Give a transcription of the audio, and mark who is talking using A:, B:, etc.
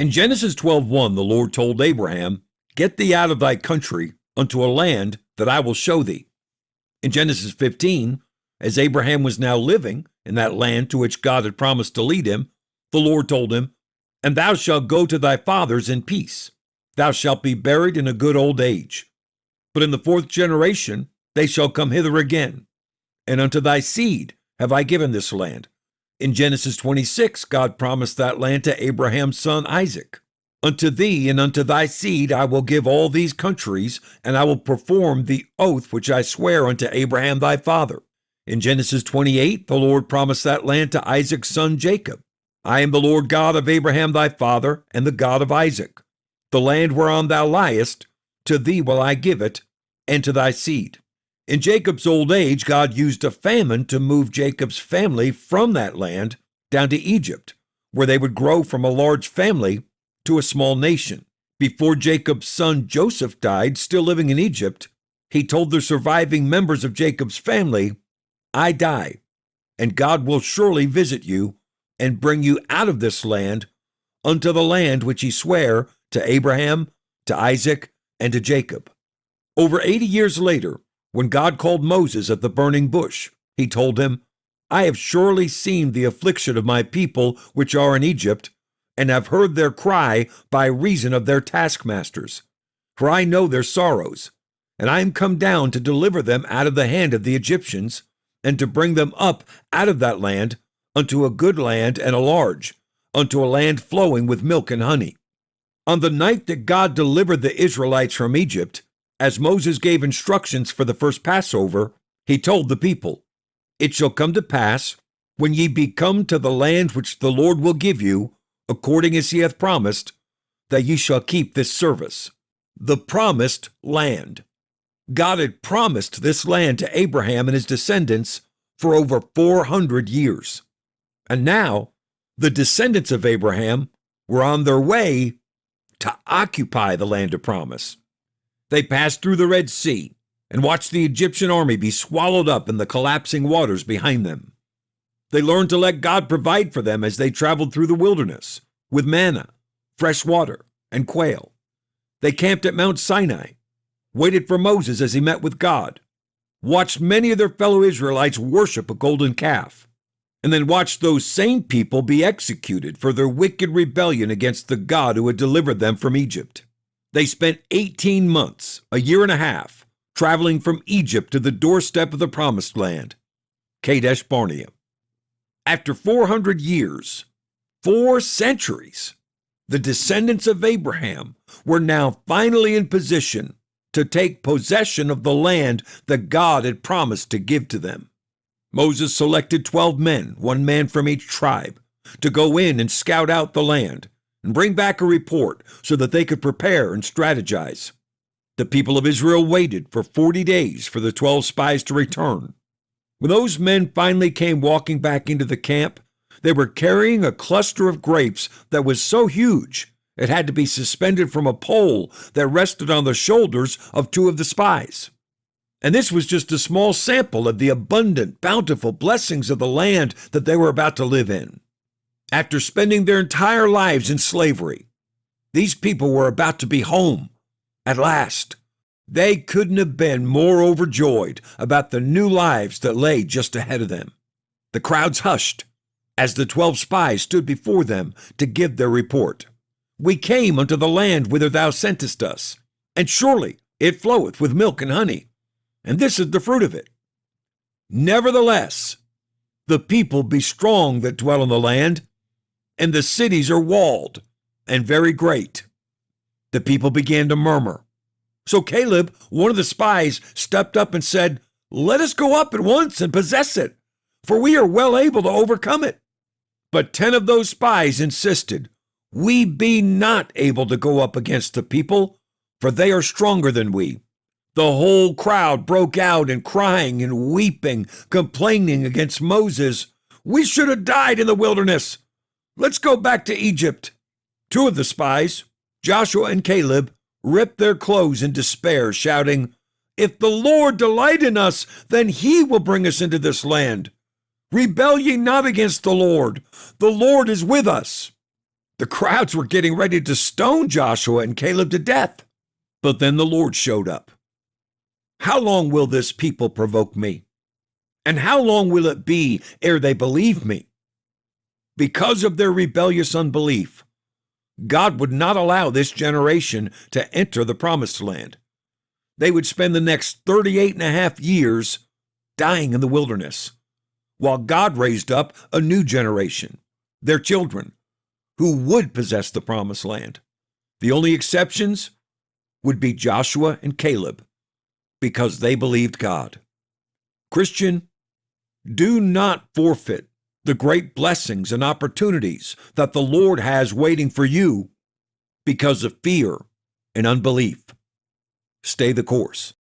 A: In Genesis 12:1, the Lord told Abraham, "Get thee out of thy country unto a land that I will show thee." In Genesis 15, as Abraham was now living in that land to which God had promised to lead him, the Lord told him, "And thou shalt go to thy fathers in peace. Thou shalt be buried in a good old age. But in the fourth generation they shall come hither again, and unto thy seed have I given this land." In Genesis 26, God promised that land to Abraham's son Isaac. "Unto thee and unto thy seed I will give all these countries, and I will perform the oath which I swear unto Abraham thy father." In Genesis 28, the Lord promised that land to Isaac's son Jacob. "I am the Lord God of Abraham thy father, and the God of Isaac. The land whereon thou liest, to thee will I give it, and to thy seed." In Jacob's old age, God used a famine to move Jacob's family from that land down to Egypt, where they would grow from a large family to a small nation. Before Jacob's son Joseph died, still living in Egypt, he told the surviving members of Jacob's family, "I die, and God will surely visit you and bring you out of this land unto the land which he sware to Abraham, to Isaac, and to Jacob." Over 80 years later, when God called Moses at the burning bush, he told him, "I have surely seen the affliction of my people which are in Egypt, and have heard their cry by reason of their taskmasters. For I know their sorrows, and I am come down to deliver them out of the hand of the Egyptians, and to bring them up out of that land unto a good land and a large, unto a land flowing with milk and honey." On the night that God delivered the Israelites from Egypt, as Moses gave instructions for the first Passover, he told the people, "It shall come to pass, when ye be come to the land which the Lord will give you, according as he hath promised, that ye shall keep this service." The promised land. God had promised this land to Abraham and his descendants for over 400 years. And now, the descendants of Abraham were on their way to occupy the land of promise. They passed through the Red Sea and watched the Egyptian army be swallowed up in the collapsing waters behind them. They learned to let God provide for them as they traveled through the wilderness with manna, fresh water, and quail. They camped at Mount Sinai, waited for Moses as he met with God, watched many of their fellow Israelites worship a golden calf, and then watched those same people be executed for their wicked rebellion against the God who had delivered them from Egypt. They spent 18 months, a year and a half, traveling from Egypt to the doorstep of the Promised Land, KADESH-BARNEA. After 400 years, 4 centuries, the descendants of Abraham were now finally in position to take possession of the land that God had promised to give to them. Moses selected 12 men, 1 man from each tribe, to go in and scout out the land and bring back a report so that they could prepare and strategize. The people of Israel waited for 40 days for the 12 spies to return. When those men finally came walking back into the camp, they were carrying a cluster of grapes that was so huge it had to be suspended from a pole that rested on the shoulders of 2 of the spies. And this was just a small sample of the abundant, bountiful blessings of the land that they were about to live in. After spending their entire lives in slavery, these people were about to be home at last. They couldn't have been more overjoyed about the new lives that lay just ahead of them. The crowds hushed as the 12 spies stood before them to give their report. "We came unto the land whither thou sentest us, and surely it floweth with milk and honey, and this is the fruit of it. Nevertheless, the people be strong that dwell in the land, and the cities are walled and very great." The people began to murmur. So Caleb, one of the spies, stepped up and said, "Let us go up at once and possess it, for we are well able to overcome it." But 10 of those spies insisted, "We be not able to go up against the people, for they are stronger than we." The whole crowd broke out in crying and weeping, complaining against Moses. "We should have died in the wilderness. Let's go back to Egypt." 2 of the spies, Joshua and Caleb, ripped their clothes in despair, shouting, "If the Lord delight in us, then he will bring us into this land. Rebel ye not against the Lord. The Lord is with us." The crowds were getting ready to stone Joshua and Caleb to death. But then the Lord showed up. How long will this people provoke me? And how long will it be ere they believe me? Because of their rebellious unbelief, God would not allow this generation to enter the promised land. They would spend the next 38 and a half years dying in the wilderness, while God raised up a new generation, their children, who would possess the promised land. The only exceptions would be Joshua and Caleb, because they believed God. Christian, do not forfeit the great blessings and opportunities that the Lord has waiting for you because of fear and unbelief. Stay the course.